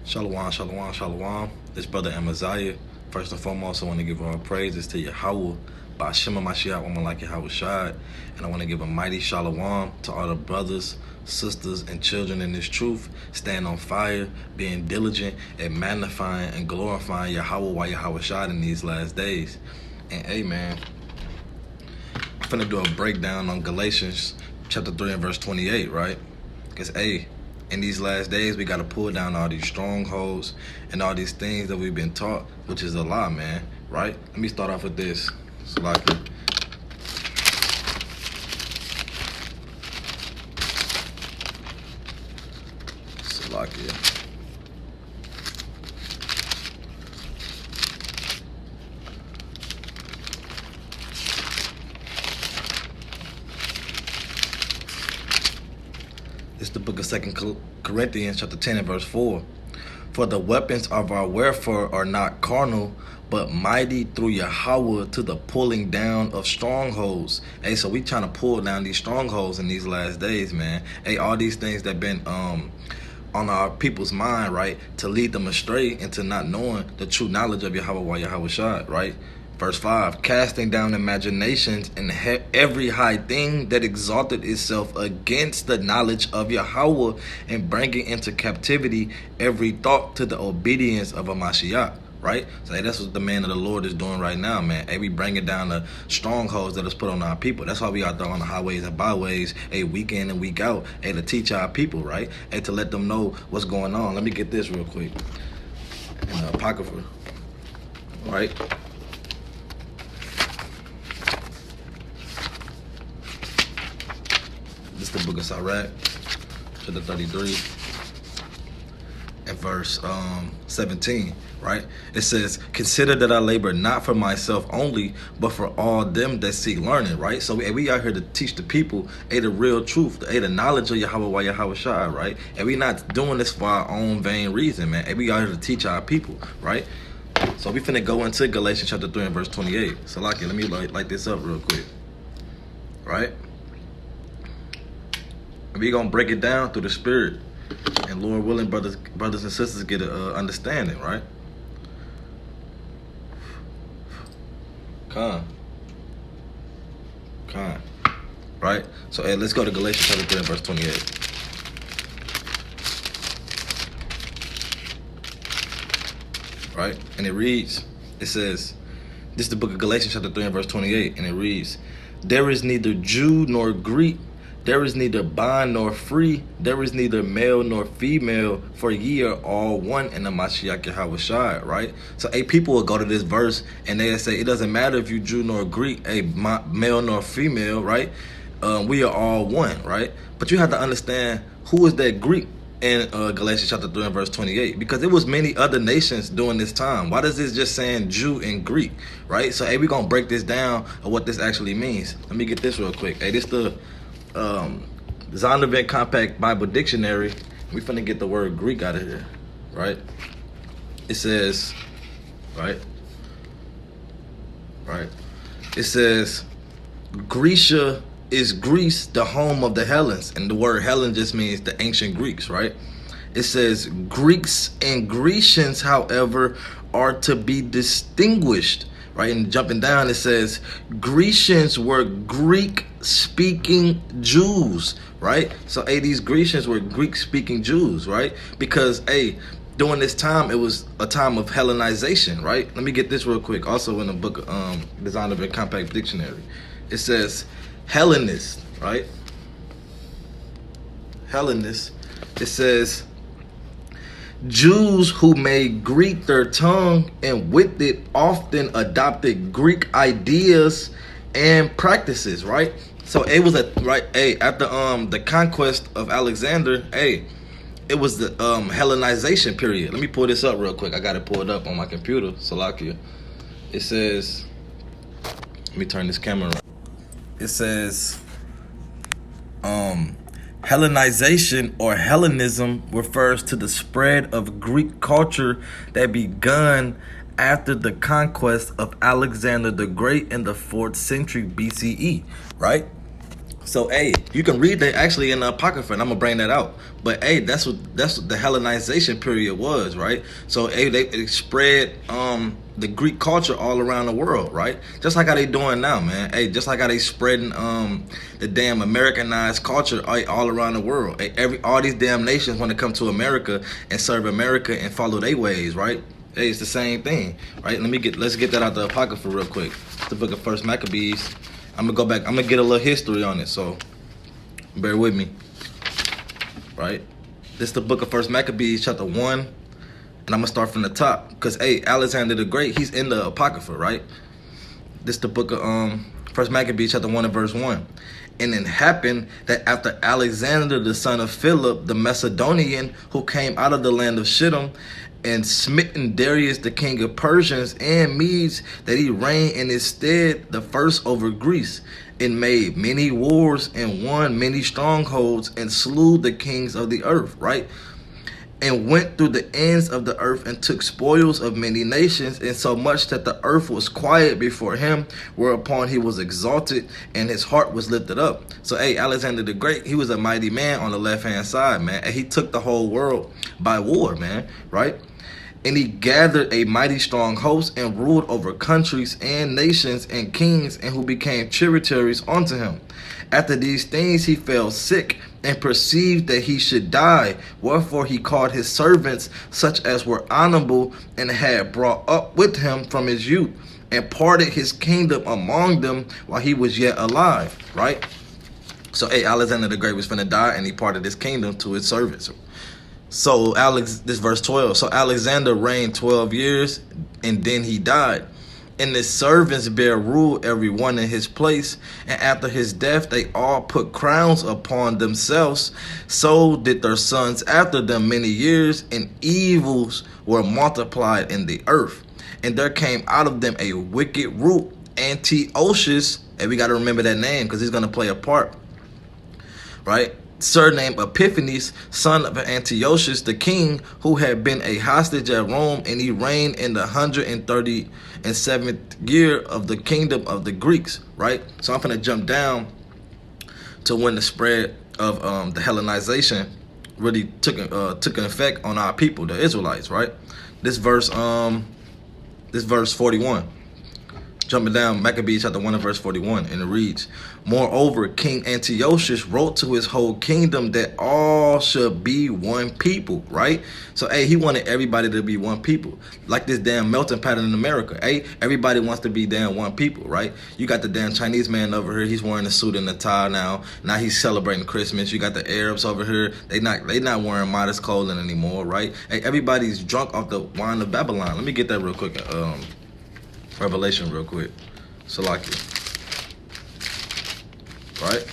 Shalom, shalom, shalom. This brother Amaziah. First and foremost, I want to give all praises to Yahweh, Ba'Shem Mashiach, woman like Yahweh Shad. And I want to give a mighty shalom to all the brothers, sisters, and children in this truth. Stand on fire, being diligent at magnifying and glorifying Yahweh while Yahweh Shad in these last days. And hey, man, I'm finna do a breakdown on Galatians chapter 3 and verse 28, right? Because, hey, in these last days, we got to pull down all these strongholds and all these things that we've been taught, which is a lie, man, right? Let me start off with this. Salakia. Salakia. It's the book of 2 Corinthians chapter 10 and verse 4. For the weapons of our warfare are not carnal, but mighty through Yahweh to the pulling down of strongholds. Hey, so we trying to pull down these strongholds in these last days, man. Hey, all these things that been on our people's mind, right, to lead them astray into not knowing the true knowledge of Yahweh while Yahweh Shad, right? Verse 5, casting down imaginations and every high thing that exalted itself against the knowledge of Yahweh, and bringing into captivity every thought to the obedience of a Mashiach, right? So hey, that's what the man of the Lord is doing right now, man. Hey, we bringing down the strongholds that is put on our people. That's why we out there on the highways and byways, hey, week in and week out, hey, to teach our people, right? Hey, to let them know what's going on. Let me get this real quick. In the Apocrypha, right? This is the book of Sirach, chapter 33, and verse 17, right? It says, consider that I labor not for myself only, but for all them that seek learning, right? So we out here to teach the people, the real truth, the knowledge of Yahweh while Yahweh Shai, right? And we not doing this for our own vain reason, man. And we out here to teach our people, right? So we finna go into Galatians chapter 3 and verse 28. So let me light this up real quick, right? We're going to break it down through the Spirit. And Lord willing, brothers and sisters get an understanding, right? Con. Right? So hey, let's go to Galatians chapter 3 and verse 28. Right? And it reads, it says, this is the book of Galatians chapter 3 and verse 28. And it reads, there is neither Jew nor Greek, there is neither bond nor free, there is neither male nor female, for ye are all one in the Mashiach Yahweh Shai, right? So, people will go to this verse and they'll say, it doesn't matter if you Jew nor Greek, male nor female, right? We are all one, right? But you have to understand, who is that Greek in Galatians chapter 3 and verse 28? Because it was many other nations during this time. Why does this just saying Jew and Greek, right? So, we're going to break this down of what this actually means. Let me get this real quick. This the Zondervan Compact Bible Dictionary. We finna get the word Greek out of here, right? It says, right? It says, Grecia is Greece, the home of the Hellenes. And the word Hellen just means the ancient Greeks, right? It says, Greeks and Grecians, however, are to be distinguished, right? And jumping down, it says, Grecians were Greek-speaking Jews, right? So, these Grecians were Greek-speaking Jews, right? Because, during this time, it was a time of Hellenization, right? Let me get this real quick. Also in the book, the Zondervan Compact Dictionary, it says Hellenist, right? Hellenist. It says Jews who made Greek their tongue and with it often adopted Greek ideas and practices, right? So it was after the conquest of Alexander, it was the Hellenization period. Let me pull this up real quick. I got it pulled up on my computer, Salakia. It says, let me turn this camera around. It says, Hellenization or Hellenism refers to the spread of Greek culture that begun after the conquest of Alexander the Great in the 4th century BCE, right? So, hey, you can read that actually in the Apocrypha, and I'm gonna bring that out. But hey, that's what the Hellenization period was, right? So, hey, they spread the Greek culture all around the world, right? Just like how they doing now, man. Hey, just like how they spreading the damn Americanized culture all around the world. Hey, all these damn nations want to come to America and serve America and follow their ways, right? Hey, it's the same thing, right? Let's get that out the Apocrypha real quick. The book of First Maccabees. I'm gonna go back. I'm gonna get a little history on it, so bear with me. Right, this is the book of First Maccabees, chapter 1, and I'm gonna start from the top because hey, Alexander the Great, he's in the Apocrypha, right? This is the book of First Maccabees, chapter 1 and verse 1. And it happened that after Alexander, the son of Philip, the Macedonian, who came out of the land of Shittim, and smitten Darius, the king of Persians and Medes, that he reigned in his stead the first over Greece, and made many wars and won many strongholds and slew the kings of the earth, right? And went through the ends of the earth and took spoils of many nations, and so much that the earth was quiet before him, whereupon he was exalted and his heart was lifted up. So, hey, Alexander the Great, he was a mighty man on the left-hand side, man, and he took the whole world by war, man, right? And he gathered a mighty strong host and ruled over countries and nations and kings, and who became tributaries unto him. After these things he fell sick and perceived that he should die. Wherefore he called his servants, such as were honorable and had brought up with him from his youth, and parted his kingdom among them while he was yet alive. Right? So, hey, Alexander the Great was finna die, and he parted his kingdom to his servants. So this verse 12. So Alexander reigned 12 years, and then he died. And his servants bare rule every one in his place. And after his death, they all put crowns upon themselves. So did their sons after them many years, and evils were multiplied in the earth. And there came out of them a wicked root, Antiochus, and we got to remember that name because he's going to play a part, right? Surnamed Epiphanes, son of Antiochus the king, who had been a hostage at Rome, and he reigned in the 137th year of the kingdom of the Greeks, right? So I'm going to jump down to when the spread of the Hellenization really took an effect on our people, the Israelites, right? This verse 41. Jumping down, Maccabees chapter 1 and verse 41, and it reads, Moreover, King Antiochus wrote to his whole kingdom that all should be one people, right? So, hey, he wanted everybody to be one people, like this damn melting pot in America. Hey, everybody wants to be damn one people, right? You got the damn Chinese man over here, he's wearing a suit and a tie now. Now he's celebrating Christmas. You got the Arabs over here, they not wearing modest clothing anymore, right? Hey, everybody's drunk off the wine of Babylon. Let me get that real quick. Revelation real quick. Salaki. Right?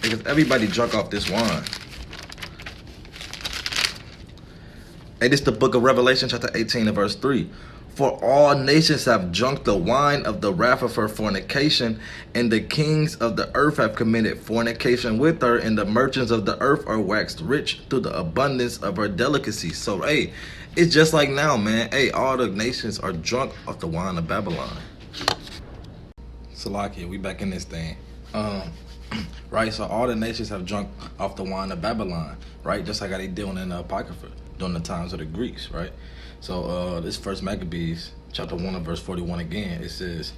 Because everybody drunk off this wine. Hey, this is the book of Revelation, chapter 18 and verse 3. For all nations have drunk the wine of the wrath of her fornication, and the kings of the earth have committed fornication with her, and the merchants of the earth are waxed rich through the abundance of her delicacies. So, hey, it's just like now, man. Hey, all the nations are drunk off the wine of Babylon. Salakia, we back in this thing. Right, so all the nations have drunk off the wine of Babylon, right? Just like how they doing in the Apocrypha during the times of the Greeks, right? So this First Maccabees, chapter 1 and verse 41 again, it says,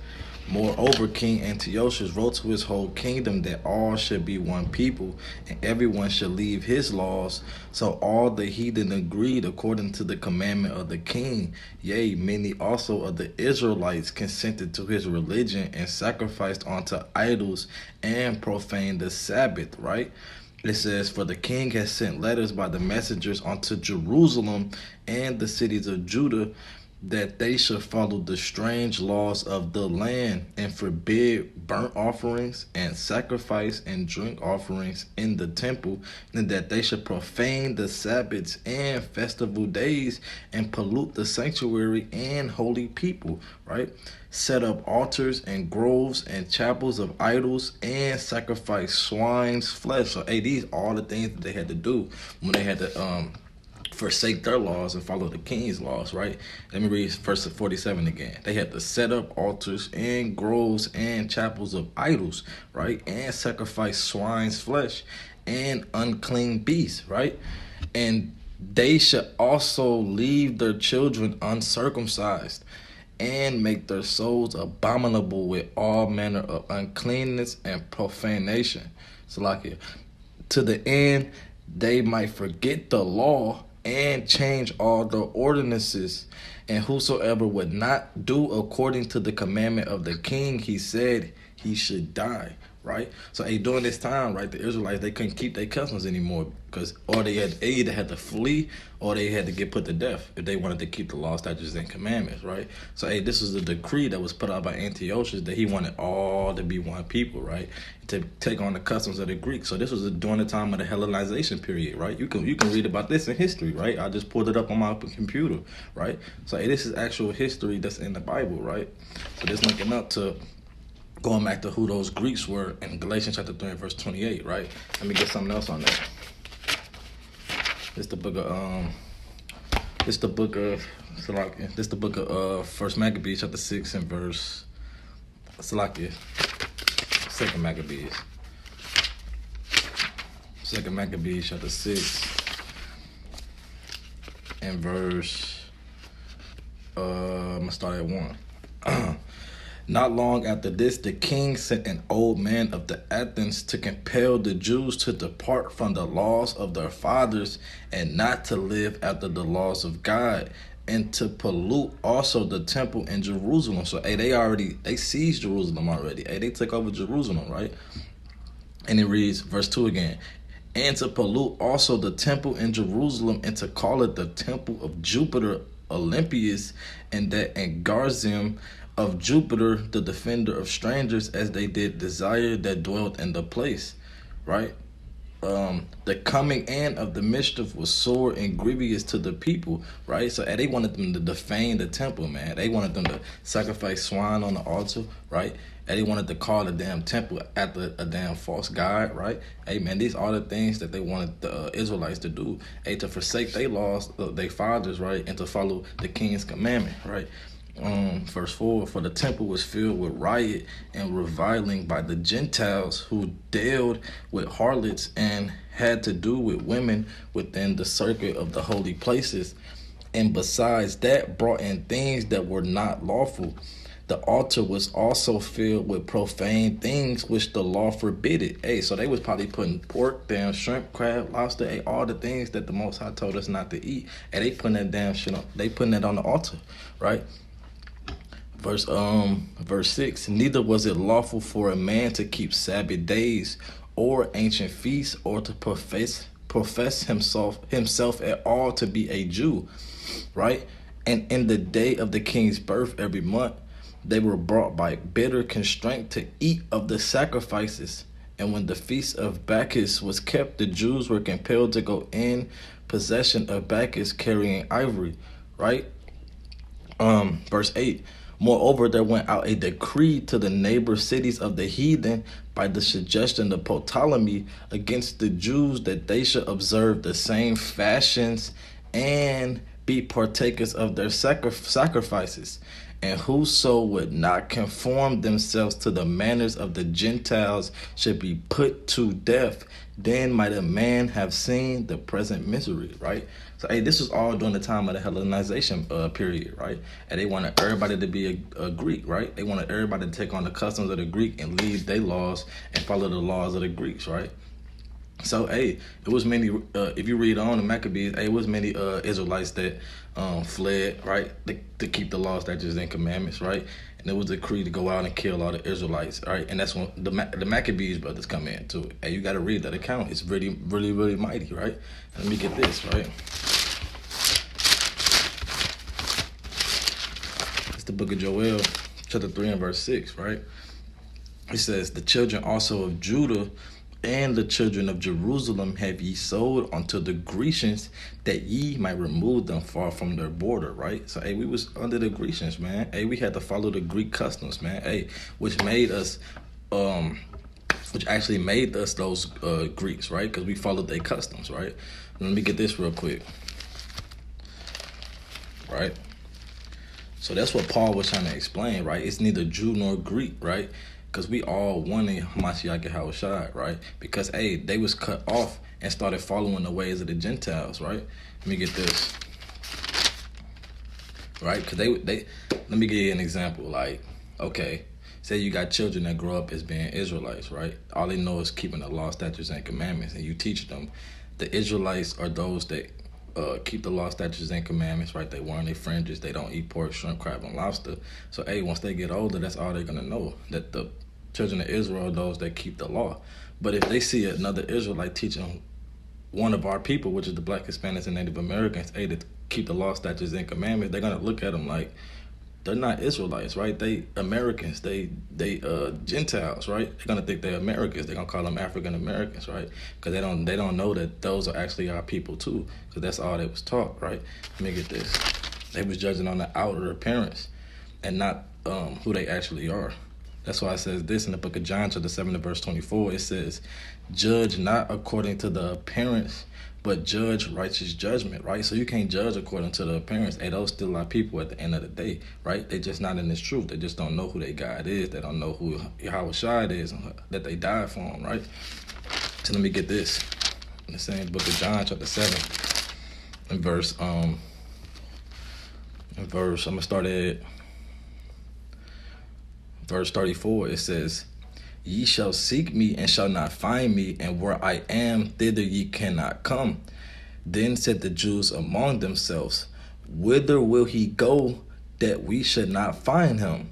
Moreover, King Antiochus wrote to his whole kingdom that all should be one people, and everyone should leave his laws. So all the heathen agreed according to the commandment of the king. Yea, many also of the Israelites consented to his religion and sacrificed unto idols and profaned the Sabbath, right? It says, For the king has sent letters by the messengers unto Jerusalem and the cities of Judah, that they should follow the strange laws of the land and forbid burnt offerings and sacrifice and drink offerings in the temple, and that they should profane the Sabbaths and festival days and pollute the sanctuary and holy people, right? Set up altars and groves and chapels of idols and sacrifice swine's flesh. So, hey, these are all the things that they had to do when they had to forsake their laws and follow the king's laws, right? Let me read verse 47 again. They had to set up altars and groves and chapels of idols, right? And sacrifice swine's flesh and unclean beasts, right? And they should also leave their children uncircumcised and make their souls abominable with all manner of uncleanness and profanation. So like to the end they might forget the law and change all the ordinances. And whosoever would not do according to the commandment of the king, he said he should die. Right? So during this time, right, the Israelites, they couldn't keep their customs anymore because or they either had to flee or they had to get put to death if they wanted to keep the law, statutes, and commandments, right? So this is a decree that was put out by Antiochus that he wanted all to be one people, right? To take on the customs of the Greeks. So this was during the time of the Hellenization period, right? You can read about this in history, right? I just pulled it up on my computer, right? So this is actual history that's in the Bible, right? So this linking up to going back to who those Greeks were in Galatians chapter 3 and verse 28, right? Let me get something else on that. This the book of First Maccabees chapter 6 and verse Second Maccabees chapter 6 and verse I'm gonna start at 1. Not long after this, the king sent an old man of the Athens to compel the Jews to depart from the laws of their fathers and not to live after the laws of God, and to pollute also the temple in Jerusalem. So they seized Jerusalem already. They took over Jerusalem, right? And it reads verse 2 again. And to pollute also the temple in Jerusalem, and to call it the temple of Jupiter Olympius, and that in Garzim of Jupiter, the defender of strangers, as they did desire that dwelt in the place, right? The coming in of the mischief was sore and grievous to the people, right? So they wanted them to defame the temple, man. They wanted them to sacrifice swine on the altar, right? And they wanted to call the damn temple after a damn false god, right? Hey, man, these are the things that they wanted the Israelites to do. To forsake their laws, their fathers, right? And to follow the king's commandment, right? Verse 4, for the temple was filled with riot and reviling by the Gentiles who dealt with harlots and had to do with women within the circuit of the holy places, and besides that brought in things that were not lawful. The altar was also filled with profane things which the law forbidded. So they was probably putting pork, damn shrimp, crab, lobster, all the things that the Most High told us not to eat. And they putting that damn shit on, they putting that on the altar, right? Verse 6, neither was it lawful for a man to keep Sabbath days or ancient feasts, or to profess himself at all to be a Jew, right? And in the day of the king's birth every month, they were brought by bitter constraint to eat of the sacrifices. And when the feast of Bacchus was kept, the Jews were compelled to go in possession of Bacchus carrying ivory, right? Verse 8, moreover, there went out a decree to the neighbor cities of the heathen by the suggestion of Ptolemy against the Jews that they should observe the same fashions and be partakers of their sacrifices. And whoso would not conform themselves to the manners of the Gentiles should be put to death. Then might a man have seen the present misery, right? So, this was all during the time of the Hellenization period, right? And they wanted everybody to be a Greek, right? They wanted everybody to take on the customs of the Greek and leave their laws and follow the laws of the Greeks, right? So, it was many, if you read on the Maccabees, it was many Israelites that fled, right, to keep the laws, statutes, and commandments, right? And it was decreed to go out and kill all the Israelites, right? And that's when the Maccabees brothers come into it. You got to read that account. It's really, really, really mighty, right? Let me get this, right? It's the book of Joel, chapter 3 and verse 6, right? It says, the children also of Judah and the children of Jerusalem have ye sold unto the Grecians, that ye might remove them far from their border, right? So, we was under the Grecians, man. We had to follow the Greek customs, man. Which made us, which actually made us those Greeks, right? Because we followed their customs, right? Let me get this real quick. right? So that's what Paul was trying to explain, right? It's neither Jew nor Greek, right? Because we all one in Hamashiach Yahushua, right? Because, hey, they was cut off and started following the ways of the Gentiles, right? Let me get this, right? Because they let me give you an example. Like, okay, say you got children that grow up as being Israelites, right? All they know is keeping the law, statutes, and commandments, and you teach them. The Israelites are those that keep the law, statutes, and commandments, right? They wear their fringes. They don't eat pork, shrimp, crab, and lobster. So, hey, once they get older, that's all they're going to know, that the children of Israel are those that keep the law. But if they see another Israelite teaching one of our people, which is the Black, Hispanics, and Native Americans, hey, to keep the law, statutes, and commandments, they're going to look at them like, they're not Israelites, right? They Americans, they Gentiles, right? They're gonna think they're Americans. They're gonna call them African Americans, right? Because they don't know that those are actually our people too. Because that's all they was taught, right? Let me get this. They was judging on the outer appearance and not who they actually are. That's why it says this in the book of John, chapter 7, verse 24. It says, "Judge not according to the appearance, but judge righteous judgment," right? So you can't judge according to the appearance. Hey, those still are people at the end of the day, right? They just not in this truth. They just don't know who their God is. They don't know who Yahushua is, and that they died for him, right? So let me get this. In the same book of John, chapter 7, in verse, I'm gonna start at verse 34. It says, "Ye shall seek me and shall not find me, and where I am, thither ye cannot come." Then said the Jews among themselves, "Whither will he go that we should not find him?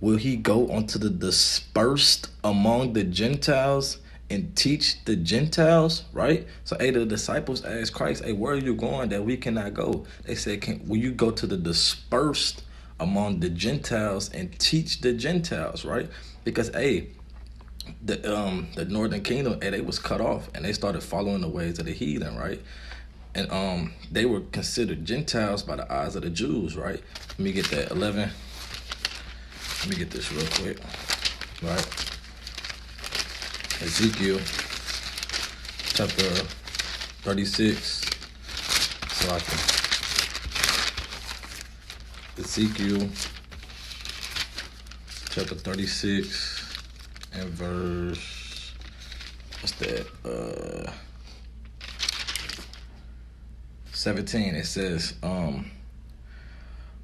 Will he go unto the dispersed among the Gentiles and teach the Gentiles?" Right? So, hey, the disciples asked Christ, "Hey, where are you going that we cannot go?" They said, "Will you go to the dispersed among the Gentiles and teach the Gentiles?" Right? Because, hey, the northern kingdom, hey, they was cut off and they started following the ways of the heathen, right? And they were considered Gentiles by the eyes of the Jews, right? Let me get that 11. Let me get this real quick, right? Ezekiel chapter 36. So I can Ezekiel chapter 36 and verse, what's that? 17. It says,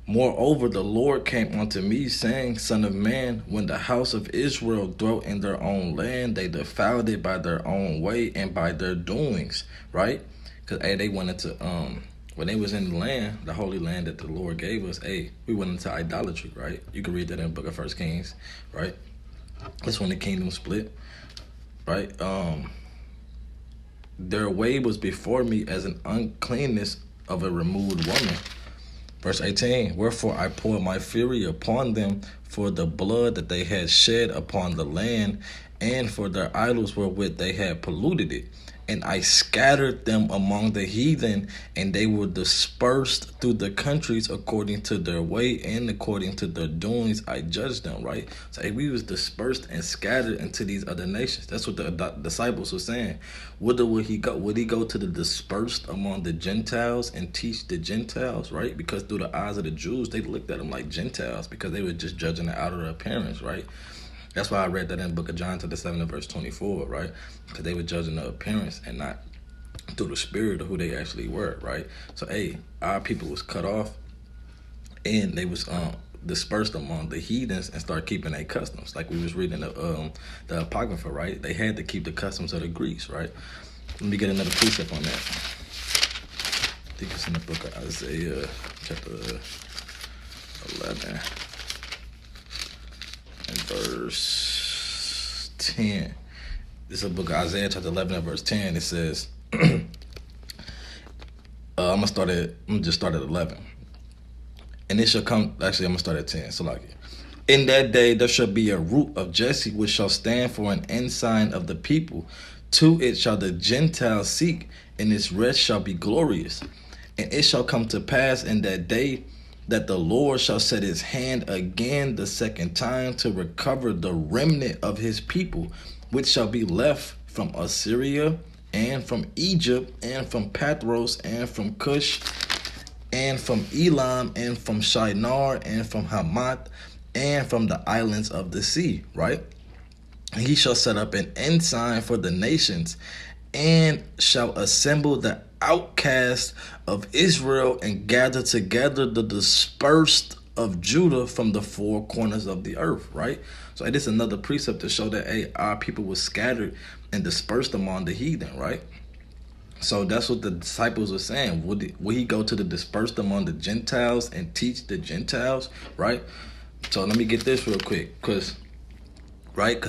"Moreover, the Lord came unto me, saying, Son of man, when the house of Israel dwelt in their own land, they defiled it by their own way and by their doings," right? Because, hey, they went into when they was in the land, the holy land that the Lord gave us, hey, we went into idolatry, right? You can read that in the book of 1 Kings, right? That's when the kingdom split, right? Their way was before me as an uncleanness of a removed woman. Verse 18, "Wherefore I poured my fury upon them for the blood that they had shed upon the land, and for their idols wherewith they had polluted it. And I scattered them among the heathen, and they were dispersed through the countries according to their way and according to their doings. I judged them," right? So hey, we was dispersed and scattered into these other nations. That's what the disciples were saying. Whither would he go? Would he go to the dispersed among the Gentiles and teach the Gentiles, right? Because through the eyes of the Jews, they looked at them like Gentiles because they were just judging the outer appearance, right? That's why I read that in the book of John, chapter 7, verse 24, right? Because they were judging the appearance and not through the spirit of who they actually were, right? So, hey, our people was cut off and they was dispersed among the heathens and start keeping their customs. Like we was reading the Apocrypha, right? They had to keep the customs of the Greeks, right? Let me get another precept on that. I think it's in the book of Isaiah, chapter 11. And verse 10. This is a book of Isaiah, chapter 11, and verse 10. It says, I'm gonna just start at 11. And it shall come, actually, I'm gonna start at 10. So like, "In that day there shall be a root of Jesse, which shall stand for an ensign of the people. To it shall the Gentiles seek, and its rest shall be glorious. And it shall come to pass in that day that the Lord shall set his hand again the second time to recover the remnant of his people, which shall be left from Assyria and from Egypt and from Pathros and from Cush and from Elam, and from Shinar, and from Hamath, and from the islands of the sea, right? And he shall set up an ensign for the nations, and shall assemble the outcasts of Israel, and gather together the dispersed of Judah from the four corners of the earth, right? So it is another precept to show that, hey, our people were scattered and dispersed among the heathen, right? So that's what the disciples were saying. Would he go to the dispersed among the Gentiles and teach the Gentiles, right? So let me get this real quick, because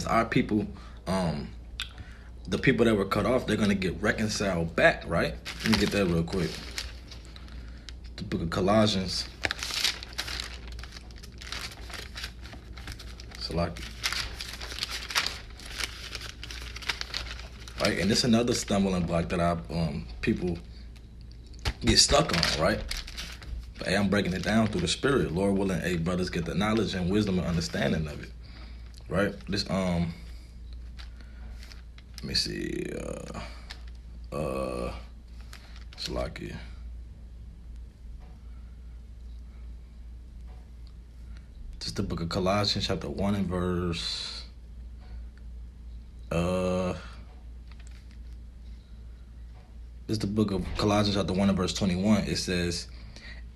our people, the people that were cut off, they're going to get reconciled back, right? Let me get that real quick. The book of Colossians. Salaki. Right, and this is another stumbling block that people get stuck on, right? But hey, I'm breaking it down through the Spirit. Lord willing, hey, brothers get the knowledge and wisdom and understanding of it, right? This, let me see, Salaki. This is the book of Colossians, chapter 1 and verse, this is the book of Colossians, chapter 1 and verse 21. It says,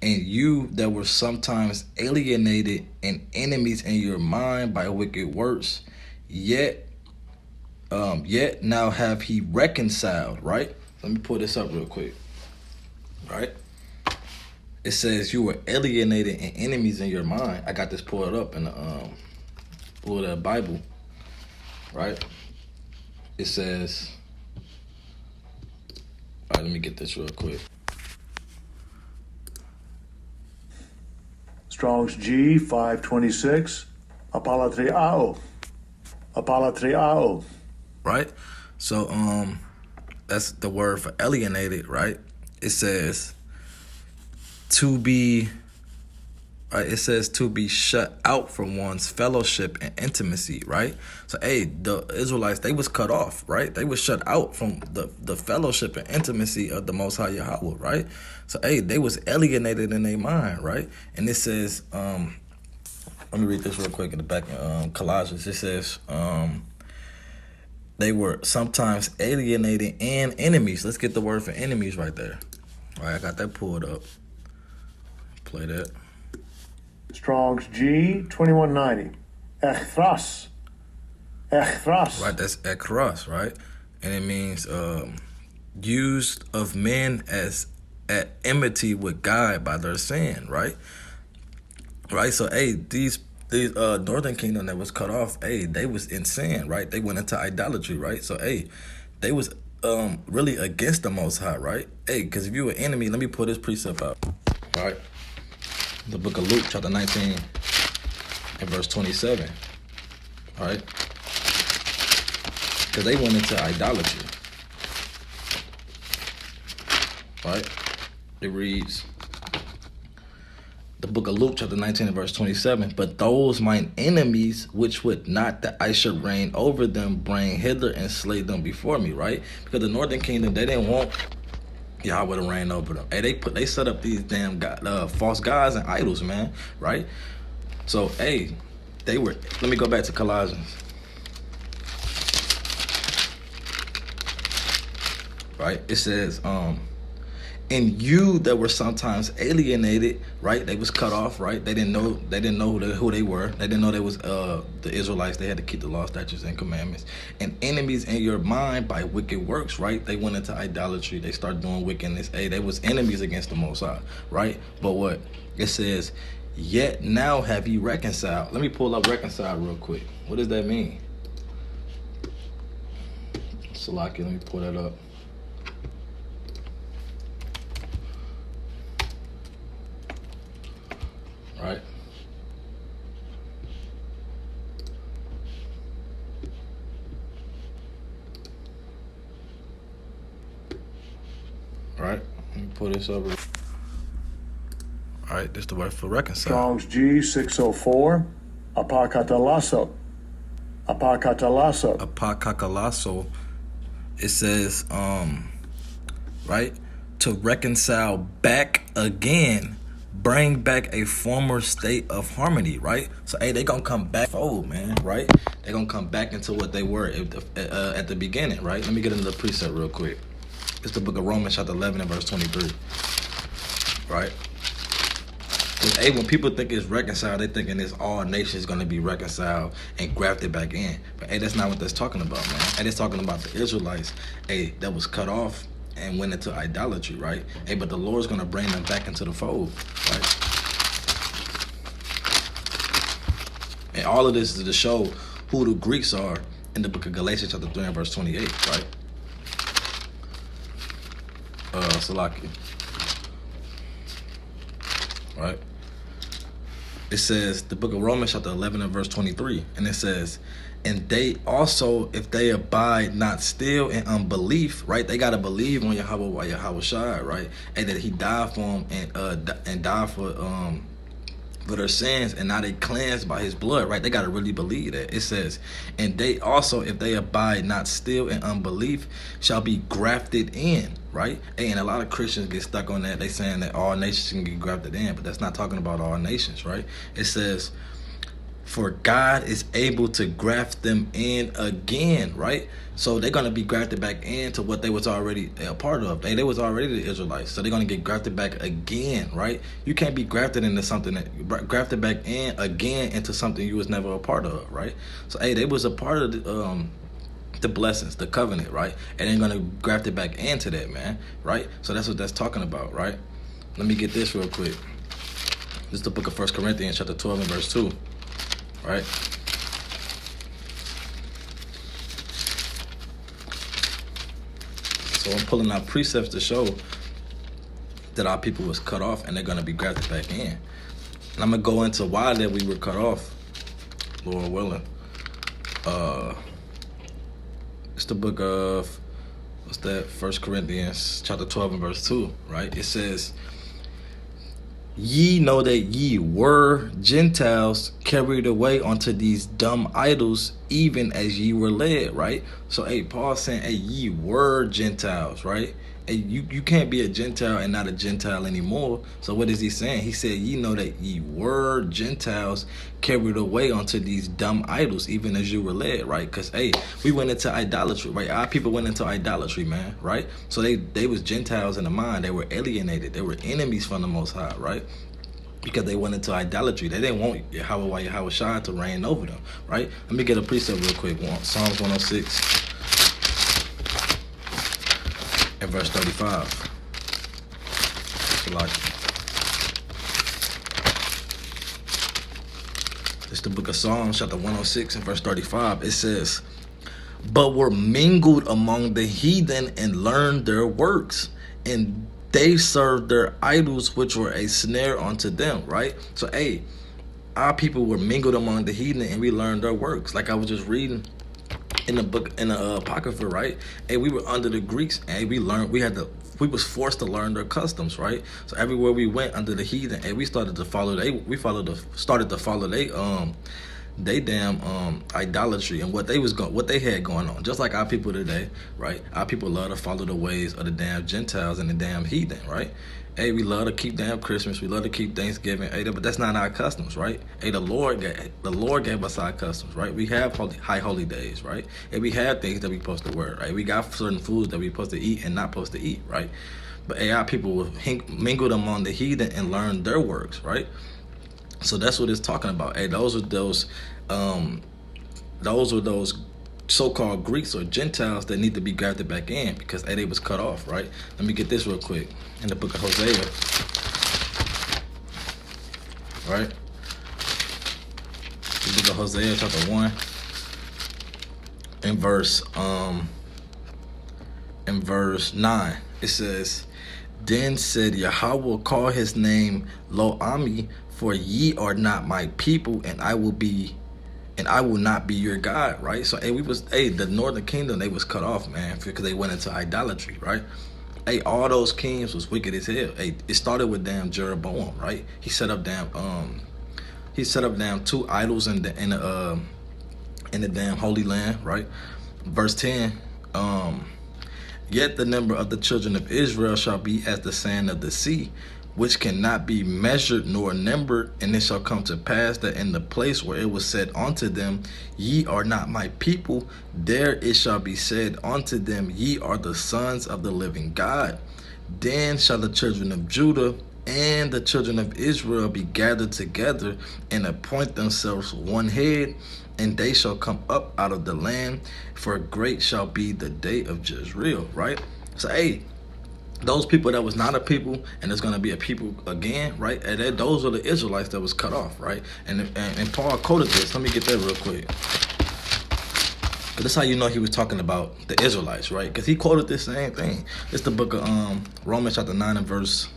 and you that were sometimes alienated and enemies in your mind by wicked works, yet now have he reconciled, right? Let me pull this up real quick, right? It says you were alienated and enemies in your mind. I got this pulled up in the Bible, right? It says, all right, let me get this real quick. Strong's G 526, apalatriao. Right? So that's the word for alienated, right? It says to be, right? It says to be shut out from one's fellowship and intimacy, right? So, hey, the Israelites, they was cut off, right? They was shut out from the fellowship and intimacy of the Most High Yahweh, right? So, hey, they was alienated in their mind, right? And it says, let me read this real quick in the back of Colossians. It says, they were sometimes alienated and enemies. Let's get the word for enemies right there. All right, I got that pulled up. Play that. Strong's G 2190. Echthras. Right, that's ekros, right? And it means used of men as at enmity with God by their sin, right? Right, so hey, these northern kingdom that was cut off, hey, they was in sin, right? They went into idolatry, right? So hey, they was really against the Most High, right? Hey, because if you were an enemy, let me pull this precept out, right? The book of Luke, chapter 19, and verse 27, all right? Because they went into idolatry, right? It reads, the book of Luke, chapter 19, and verse 27, but those mine enemies, which would not that I should reign over them, bring hither and slay them before me, right? Because the northern kingdom, they didn't want Yahweh to reign over them. Hey, they set up these damn false gods and idols, man, right? So, hey, they were, let me go back to Colossians. Right? It says, and you that were sometimes alienated, right? They was cut off, right? They didn't know who they were. They didn't know they was the Israelites. They had to keep the law, statutes, and commandments. And enemies in your mind by wicked works, right? They went into idolatry. They started doing wickedness. Hey, they was enemies against the Most High, right? But what? It says, yet now have ye reconciled. Let me pull up reconcile real quick. What does that mean? Salaki, let me pull that up. Right. All right. Let me pull this over. All right. This is the word for reconcile. Strong's G 604. Apakatalasso. Apakakalasso. It says, right, to reconcile back again bring back a former state of harmony, right? So, hey, they gonna come back fold, man, right? They gonna come back into what they were at the beginning, right? Let me get into the precept real quick. It's the book of Romans, chapter 11 and verse 23, right? Because, hey, when people think it's reconciled, they thinking it's all nations gonna be reconciled and grafted back in. But, hey, that's not what that's talking about, man. And it's talking about the Israelites, hey, that was cut off and went into idolatry, right? Hey, but the Lord's gonna bring them back into the fold, right? And all of this is to show who the Greeks are in the book of Galatians chapter 3 and verse 28, right? Salaki. Right? It says, the book of Romans chapter 11 and verse 23, and it says, and they also, if they abide not still in unbelief, right? They got to believe on Yahweh while Yahweh Shai, right? And that he died for them and died for their sins, and now they cleansed by his blood, right? They got to really believe that. It says, and they also, if they abide not still in unbelief, shall be grafted in, right? And a lot of Christians get stuck on that. They saying that all nations can get grafted in, but that's not talking about all nations, right? It says, for God is able to graft them in again, right? So they're going to be grafted back into what they was already a part of. They was already the Israelites, so they're going to get grafted back again, right? You can't be grafted into something grafted back in again into something you was never a part of, right? So, hey, they was a part of the blessings, the covenant, right? And they're going to graft it back into that, man, right? So that's what that's talking about, right? Let me get this real quick. This is the book of 1 Corinthians chapter 12 and verse 2. Right? So I'm pulling out precepts to show that our people was cut off and they're going to be grafted back in. And I'm going to go into why that we were cut off, Lord willing. It's the book of, what's that? 1 Corinthians chapter 12 and verse 2, right? It says, ye know that ye were Gentiles carried away onto these dumb idols, even as ye were led, right? So, hey, Paul's saying, hey, ye were Gentiles, right? Hey, you can't be a Gentile and not a Gentile anymore. So what is he saying? He said, ye know that ye were Gentiles carried away onto these dumb idols, even as you were led, right? Because, hey, we went into idolatry, right? Our people went into idolatry, man, right? So they was Gentiles in the mind. They were alienated. They were enemies from the Most High, right? Because they went into idolatry. They didn't want Yahweh Shai to reign over them, right? Let me get a precept real quick. Psalms 106 and verse 35. It's the book of Psalms, chapter 106 and verse 35. It says, but were mingled among the heathen and learned their works, and they served their idols, which were a snare unto them, right? So, hey, our people were mingled among the heathen and we learned their works. Like I was just reading in the book, in the Apocrypha, right? Hey, we were under the Greeks and we was forced to learn their customs, right? So everywhere we went under the heathen, and we started to follow they damn idolatry and what they had going on, just like our people today, right? Our people love to follow the ways of the damn Gentiles and the damn heathen, right? Hey, we love to keep damn Christmas, we love to keep Thanksgiving, hey, but that's not our customs, right? Hey, the Lord gave us our customs, right? We have high holy days, right? And we have things that we supposed to wear, right? We got certain foods that we supposed to eat and not supposed to eat, right? But hey, our people were mingled among the heathen and learned their works, right? So that's what it's talking about. Hey, those are those so-called Greeks or Gentiles that need to be grafted back in because hey, they was cut off, right? Let me get this real quick. In the book of Hosea, right? The book of Hosea, chapter 1, in verse 9, it says, then said Yahweh, call his name Lo Ami, for ye are not my people, and I will not be your God, right? So, hey, the northern kingdom, they was cut off, man, because they went into idolatry, right? Hey, all those kings was wicked as hell. Hey, it started with damn Jeroboam, right? He set up damn two idols in the damn Holy Land, right? Verse 10, yet the number of the children of Israel shall be as the sand of the sea, which cannot be measured nor numbered. And it shall come to pass that in the place where it was said unto them, Ye are not my people, there it shall be said unto them, Ye are the sons of the living God. Then shall the children of Judah and the children of Israel be gathered together and appoint themselves one head, and they shall come up out of the land, for great shall be the day of Jezreel, right? So, hey, those people that was not a people, and there's going to be a people again, right? And those are the Israelites that was cut off, right? And Paul quoted this. Let me get that real quick. But that's how you know he was talking about the Israelites, right? Because he quoted this same thing. It's the book of Romans chapter 9 and verse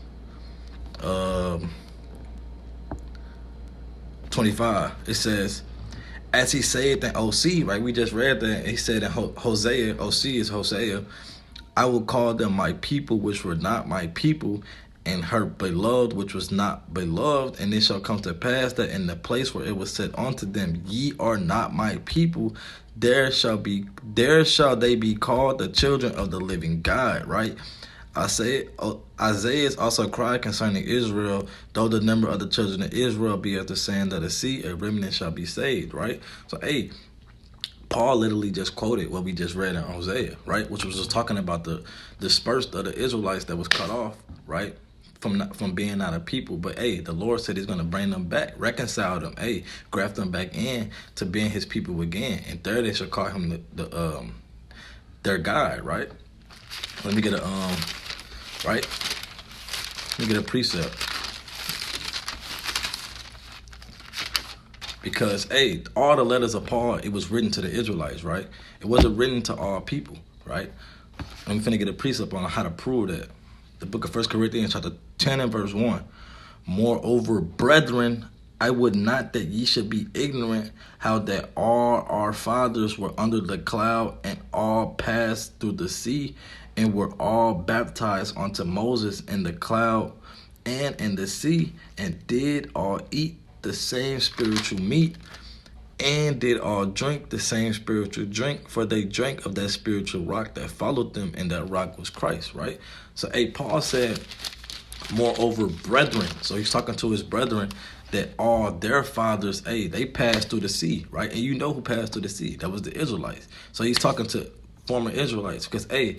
25. It says, as he said in OC, right? We just read that. He said in Hosea, OC is Hosea, I will call them my people, which were not my people, and her beloved, which was not beloved. And it shall come to pass that in the place where it was said unto them, Ye are not my people, there shall they be called the children of the living God, right? Isaiah is also cried concerning Israel, though the number of the children of Israel be as the sand of the sea, a remnant shall be saved, right? So, hey, Paul literally just quoted what we just read in Hosea, right? Which was just talking about the dispersed of the Israelites that was cut off, right? From being out of people. But, hey, the Lord said he's going to bring them back, reconcile them, hey, graft them back in to being his people again. And there they shall call him their God, right? Let me get a, right? Let me get a precept. Because, hey, all the letters of Paul, it was written to the Israelites, right? It wasn't written to all people, right? I'm finna get a precept on how to prove that. The book of 1 Corinthians chapter 10 and verse 1. Moreover, brethren, I would not that ye should be ignorant how that all our fathers were under the cloud, and all passed through the sea, and were all baptized unto Moses in the cloud and in the sea, and did all eat the same spiritual meat, and did all drink the same spiritual drink, for they drank of that spiritual rock that followed them, and that rock was Christ, right? So, hey, Paul said, moreover, brethren. So he's talking to his brethren that all their fathers, hey, they passed through the sea, right? And you know who passed through the sea? That was the Israelites. So he's talking to former Israelites because, hey,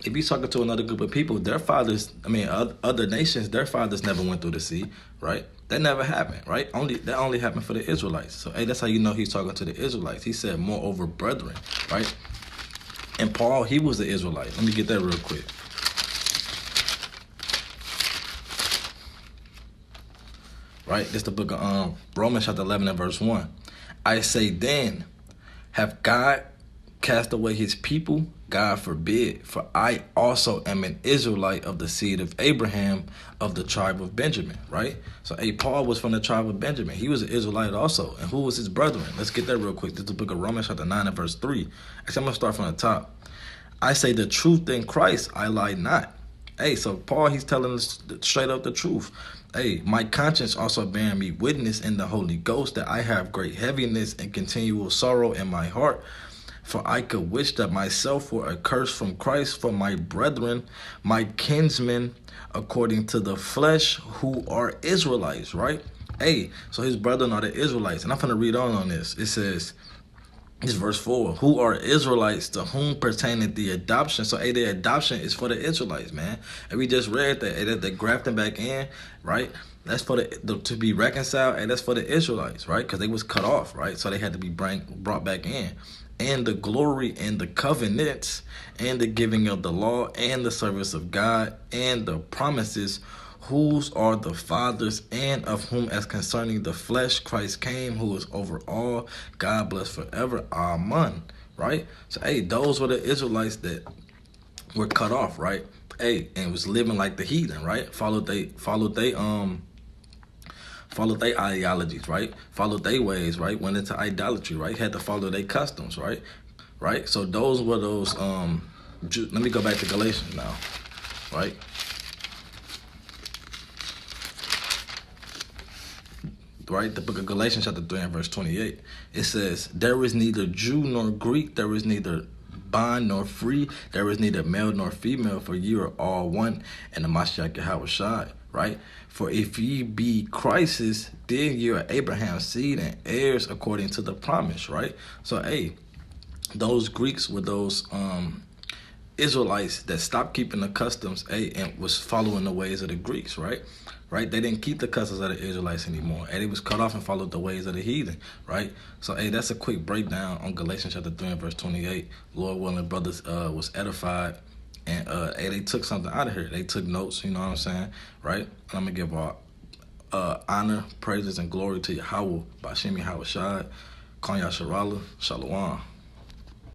if you're talking to another group of people, their fathers, other nations, their fathers never went through the sea, right? That never happened, right? That only happened for the Israelites. So, hey, that's how you know he's talking to the Israelites. He said, moreover, brethren, right? And Paul, he was the Israelite. Let me get that real quick. Right? This is the book of Romans chapter 11 and verse 1. I say then, have God cast away his people? God forbid, for I also am an Israelite of the seed of Abraham, of the tribe of Benjamin, right? So, hey, Paul was from the tribe of Benjamin. He was an Israelite also. And who was his brethren? Let's get that real quick. This is the book of Romans chapter 9 and verse 3. Actually, I'm going to start from the top. I say the truth in Christ, I lie not. Hey, so Paul, he's telling us straight up the truth. Hey, my conscience also bearing me witness in the Holy Ghost that I have great heaviness and continual sorrow in my heart. For I could wish that myself were accursed from Christ for my brethren, my kinsmen, according to the flesh, who are Israelites, right? Hey, so his brethren are the Israelites. And I'm going to read on this. It says, it's verse 4, who are Israelites, to whom pertaineth the adoption. So, hey, the adoption is for the Israelites, man. And we just read that, hey, that they grafted back in, right? That's for to be reconciled, and that's for the Israelites, right? Because they was cut off, right? So they had to be brought back in. And the glory and the covenants and the giving of the law and the service of God and the promises, whose are the fathers, and of whom as concerning the flesh Christ came, who is over all, God bless forever. Amen. Right? So, hey, those were the Israelites that were cut off, right? Hey, and was living like the heathen, right? Followed they ideologies, right? Followed their ways, right? Went into idolatry, right? Had to follow their customs, right? Right? So those were those, let me go back to Galatians now, right? Right? The book of Galatians chapter 3 and verse 28. It says, there is neither Jew nor Greek, there is neither bond nor free, there is neither male nor female, for you are all one in the Mashiach Yahushua. right? For if ye be Christ's, then ye are Abraham's seed and heirs according to the promise, right? So, hey, those Greeks were those Israelites that stopped keeping the customs, and was following the ways of the Greeks, right? Right? They didn't keep the customs of the Israelites anymore. And they was cut off and followed the ways of the heathen, right? So, hey, that's a quick breakdown on Galatians chapter 3 and verse 28. Lord willing, brothers was edified. And hey, they took something out of here. They took notes, you know what I'm saying? Right? And I'm going to give our honor, praises, and glory to Yahweh, Bashim Yahweh Shad, Kanya Sharala, Shalom.